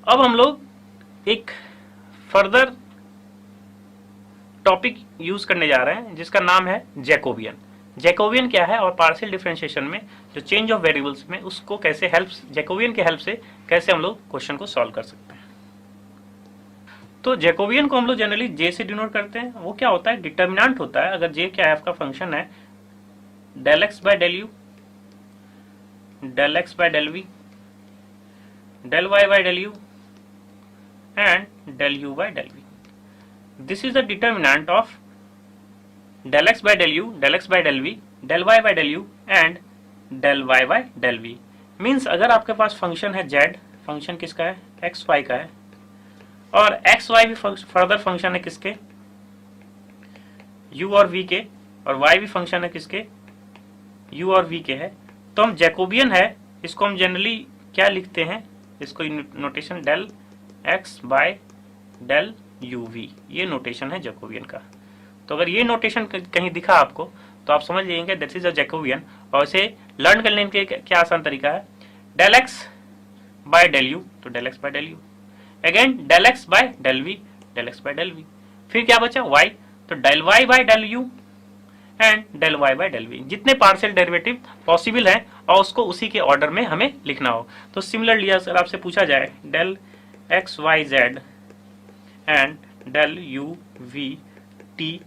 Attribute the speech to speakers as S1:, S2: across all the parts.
S1: अब हम लोग एक फर्दर टॉपिक यूज करने जा रहे हैं जिसका नाम है जैकोबियन। जैकोबियन क्या है और पार्शियल डिफरेंशिएशन में जो चेंज ऑफ वेरिएबल्स में उसको कैसे हेल्प, जैकोबियन के हेल्प से कैसे हम लोग क्वेश्चन को सॉल्व कर सकते हैं। तो जैकोबियन को हम लोग जनरली जे से डिनोट करते हैं। वो क्या होता है, डिटर्मिनेंट होता है। अगर जे क्या है, आपका फंक्शन है del x by del u, del x by del v, del y by del u and del u by del v. This is the determinant of del x by del u, del x by del v, del y by del u and del y by del v. Means अगर आपके पास function है z, function किसका है, x Y का है, और x Y भी further function है किसके, u और v के, और y भी फंक्शन है किसके, u और v के है, तो हम जैकोबियन है इसको हम जनरली क्या लिखते हैं, इसको notation del x by del u v, ये नोटेशन है जैकोबियन का। तो अगर ये नोटेशन कहीं दिखा आपको तो आप समझ जाएंगे दैट इज अ जैकोबियन। और इसे लर्न करने के क्या आसान तरीका है, del x by del u तो del x by del u, again del x by del v, del x by del v, फिर क्या बचा वाई, तो del y by del u and del y by del v. जितने partial derivative possible हैं और उसको उसी के ऑर्डर में हमें लिखना हो। तो सिमिलरली अगर आपसे पूछा जाए del x y z and del u v t,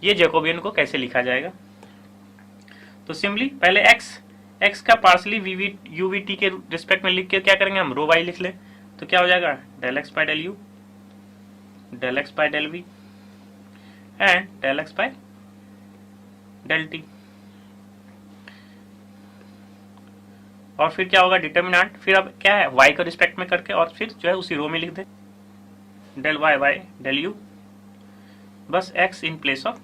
S1: ये जैकोबियन को कैसे लिखा जाएगा, तो सिंपली पहले एक्स का partially v v u v t के रिस्पेक्ट में लिख के क्या करेंगे हम, रो वाई लिख लें। तो क्या हो जाएगा del x by del u, del x by del v and del x by del t. और फिर क्या होगा डिटर्मिनेंट, फिर अब क्या है y का रिस्पेक्ट में करके और फिर जो है उसी रो में लिख दे del y by del u, बस x in place of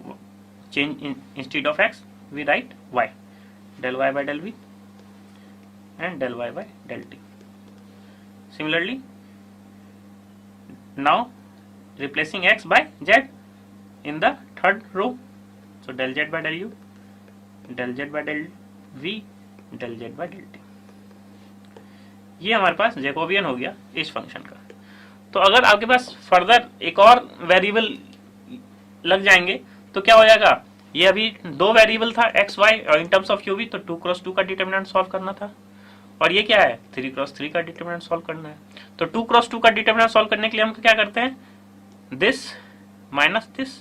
S1: change instead of x v write y, del y by del v and del y by del t. Similarly now replacing x by z in the third row, so del z by del u, del z by del v, del z by del t। ये हमारे पास Jacobian हो गया इस function का। तो अगर आपके पास further एक और वेरिएबल लग जाएंगे तो क्या हो जाएगा, ये अभी दो वेरिएबल था एक्स वाई और in terms of u v, तो 2 क्रॉस 2 का डिटर्मिनेंट सॉल्व करना था, और ये क्या है 3 क्रॉस 3 का डिटर्मिनेंट सॉल्व करना है। तो 2 क्रॉस 2 का डिटर्मिनेंट सॉल्व करने के लिए हम क्या करते हैं, दिस माइनस दिस,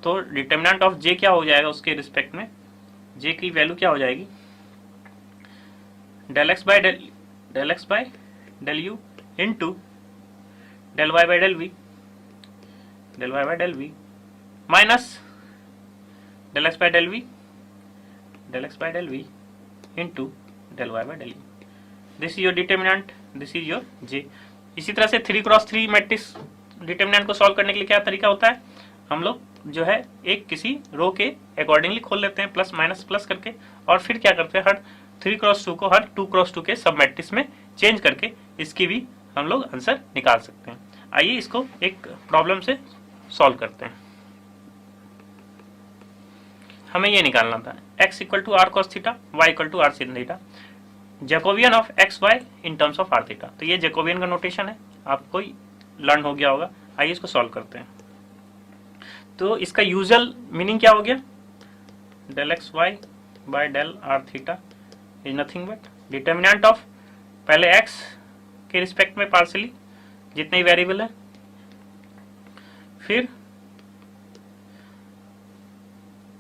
S1: तो डिटर्मिनेंट ऑफ जे क्या हो जाएगा उसके रिस्पेक्ट में, जे की वैल्यू क्या हो जाएगी del x by del u into del y by del v, del y by del v minus del x by del v, del x by del v into del y by del u. This is your determinant, this is your J. इसी तरह से 3 cross 3 matrix determinant को solve करने के लिए क्या तरीका होता है, हम लोग जो है एक किसी रो के अकॉर्डिंगली खोल लेते हैं प्लस माइनस प्लस करके, और फिर क्या करते हैं हर 3 क्रॉस 2 को हर 2 क्रॉस 2 के सब मैट्रिक्स में चेंज करके इसकी भी हम लोग आंसर निकाल सकते हैं। आइए इसको एक प्रॉब्लम से सॉल्व करते हैं। हमें ये निकालना था x equal to r cos theta, y equal to r sin theta, Jacobian of x y in terms of r theta. तो ये जैकोबियन का नोटेशन है, आपको लर्न हो गया होगा। आइए इसको सॉल्व करते हैं। तो इसका यूजुअल मीनिंग क्या हो गया, del x y by del r theta is nothing but determinant of पहले x के रिस्पेक्ट में पार्शियली जितने ही वेरिएबल है, फिर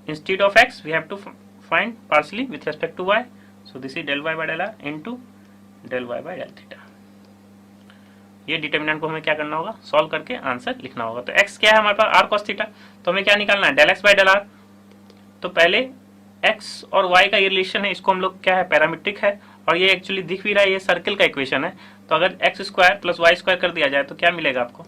S1: instead of x we have to find partially with respect to y, so this is del y by del r into del y by del theta. ये determinant को हमें क्या करना होगा, सॉल्व करके आंसर लिखना होगा। तो x क्या है हमारे पास आर कॉस थीटा, तो हमें क्या निकालना है del x by del r. तो पहले x और y का ये रिलेशन है, इसको हम लोग क्या है पैरामीट्रिक है, और ये एक्चुअली दिख भी रहा है ये सर्किल का इक्वेशन है। तो अगर x square plus y square कर दिया जाए तो क्या मिलेगा आपको,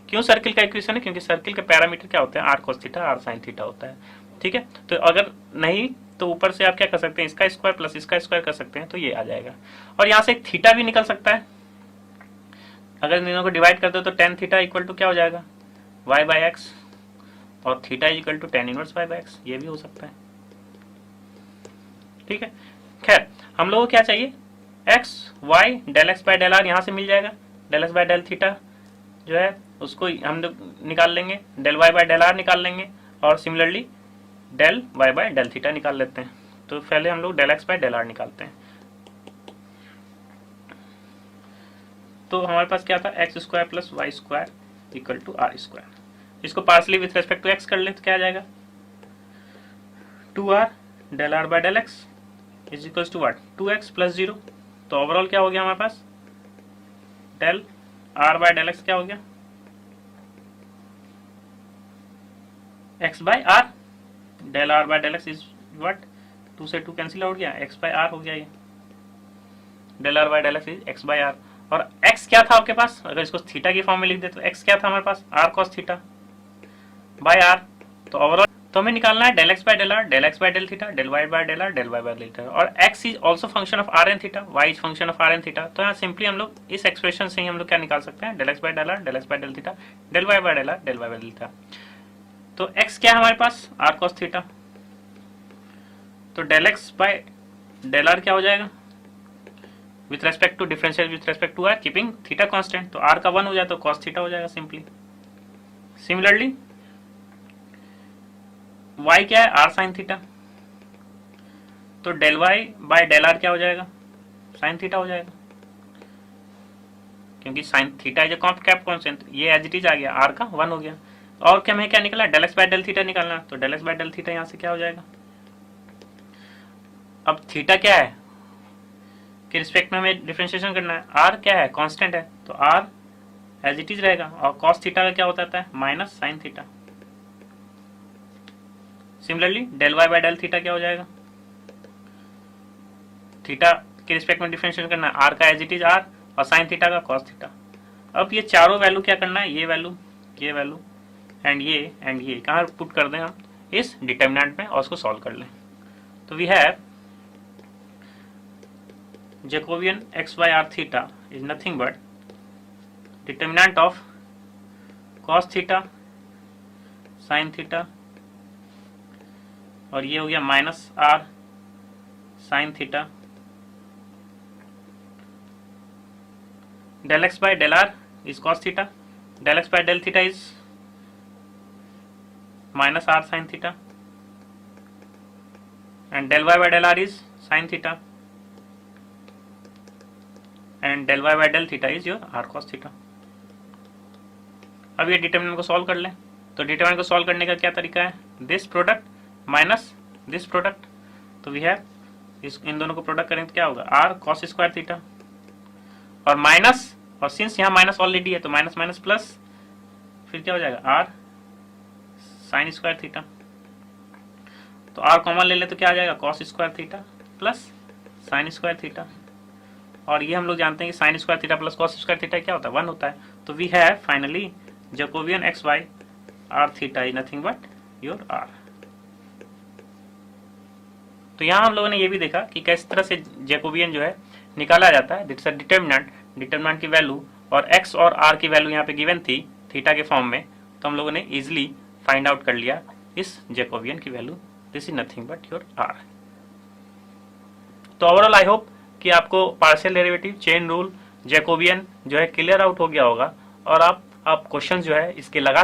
S1: क्यों सर्किल का इक्वेशन है, क्योंकि सर्किल के पैरामीटर क्या होते हैं r cos theta r sine theta होता है। ठीक है, तो अगर नहीं तो ऊपर से आप क्या कर सकते हैं इसका स्क्वायर प्लस इसका स्क्वायर कर सकते हैं, तो ये आ जाएगा। और यहाँ से एक थीटा भी निकल सकता है, अगर इन दोनों को डिवाइड करते हो तो टेन थीटा इक्वल टू क्या हो जाएगा वाई बाई एक्स, और theta equal to tan inverse y by x, ये भी हो सकता है। ठीक है, खैर हम लोगों को क्या चाहिए x y del x by del r यहाँ से मिल जाएगा, del x by del theta जो है उसको हम लोग निकाल लेंगे, del y by del r निकाल लेंगे, और similarly del y by del theta निकाल लेते हैं। तो पहले हम लोग del x by del r निकालते हैं। तो हमारे पास क्या था, x square plus y square equal to r square. इसको partially with respect to x कर ले तो क्या आ जाएगा, 2r del r by del x is equal to what, 2x plus 0। तो ओवरऑल क्या हो गया हमारे पास, del r by del x क्या हो गया, x by r, del r by del x is what, 2 से 2 कैंसिल आउट गया, x बाय आर हो गया ये, del r by del x is x by are. और x क्या था आपके पास, अगर इसको थीटा की फॉर्म में लिख दे तो x क्या था हमारे पास, r cos theta by r। तो ओवरऑल तो हमें निकालना है del x by del r, del x by del theta, del y by del r, del y by del theta, और x is also function of r and theta, y is function of r and theta. तो यहाँ simply हम लोग इस expression से ही हम लोग क्या निकाल सकते हैं, del x by del r, del x by del theta, del y by del r, del y by del theta. तो x क्या है हमारे पास, r cos थीटा, तो del x by del r क्या हो जाएगा, with respect to differential with respect to r keeping theta constant, तो r का 1 हो जाए तो cos थीटा हो जाएगा सिंपली। सिमिलरली y क्या है, r sin थीटा, तो del y by del r क्या हो जाएगा, sin थीटा हो जाएगा, क्योंकि sin theta is a cap constant, ये एज इट इज आ गया, r का 1 हो गया। और क्या हमें क्या निकला, del x by del theta निकालना, तो del x by del theta यहाँ से क्या हो जाएगा, अब थीटा क्या है के रिस्पेक्ट में हमें डिफरेंशिएशन करना है, r क्या है कांस्टेंट है, तो r एज इट इज रहेगा, और cos थीटा का क्या होता है, minus sin theta. Similarly del y by del theta क्या हो जाएगा, थीटा के रिस्पेक्ट में डिफरेंशिएशन करना है, r का एज इट इज r, और sin थीटा का cos थीटा। अब ये चारों वैल्यू क्या करना है, ये वैल्यू एंड ये कहाँ पुट कर दें हम, इस डिटर्मिनेंट में, और उसको सॉल्व कर लें। तो we have Jacobian x by r theta is nothing but determinant of cos theta sin theta, और ये हो गया minus r sin theta, del x by del r is cos theta, del x by del theta is minus r sin theta, and del y by del r is sin theta, and del y by del theta is your r cos theta. अब ये determinant को solve कर लें, तो determinant को solve करने का क्या तरीका है, this product minus this product, तो वी हैव इन दोनों को प्रोडक्ट करेंगे तो क्या होगा, r cos स्क्वायर थीटा, और माइनस, और सिंस यहाँ माइनस ऑलरेडी है तो माइनस माइनस प्लस, फिर क्या हो जाएगा, r sin स्क्वायर थीटा, तो r कॉमन ले ले तो क्या आ जाएगा, cos square theta plus sin square theta, और ये हम लोग जानते हैं कि sin square theta plus cos square theta क्या होता है, 1 होता है। तो we have finally Jacobian x by r theta is nothing but your r। तो यहाँ हम लोगों ने ये भी देखा कि किस तरह से जैकोबियन जो है निकाला जाता है, दिट्स अ डिटर्मिनेंट की वैल्यू, और x और r की वैल्यू यहाँ पे गिवन थी थीटा के फॉर्म में, तो हम लोगों ने इजिली फाइंड आउट कर लिया इस जैकोबियन की value, this is nothing but your r। तो ओवरऑल आई होप कि आपको partial derivative, chain rule, Jacobian जो है क्लियर आउट हो गया होगा, और आप क्वेश्चन जो है इसके लगा